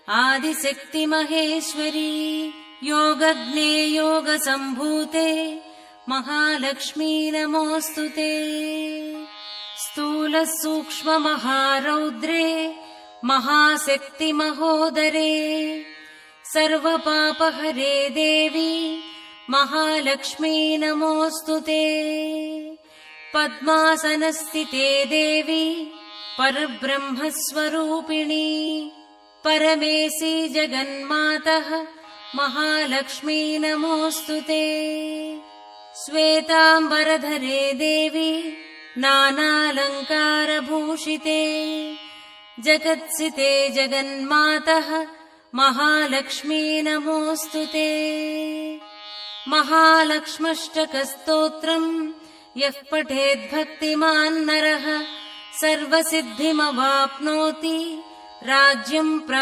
आदिशक्ति महेश्वरी योगज्ञे योगसम्भूते महालक्ष्मी नमोऽस्तुते। स्थूल सूक्ष्म महारौद्रे महाशक्ति महोदरे सर्वपापहरे देवी महालक्ष्मी नमोऽस्तुते। पद्मासनस्थिते देवी परब्रह्मस्वरूपिणी परमेशी जगन्मातः महालक्ष्मी नमोऽस्तुते। श्वेताम्बरधरे देवी नानालङ्कारभूषिते जगत्सिते जगन्मातः महालक्ष्मी नमोऽस्तुते। महालक्ष्म्यष्टकस्तोत्रम् यः पठेद्भक्तिमान् नरः सर्वसिद्धिमवाप्नोति राज्यं प्राप्नोति।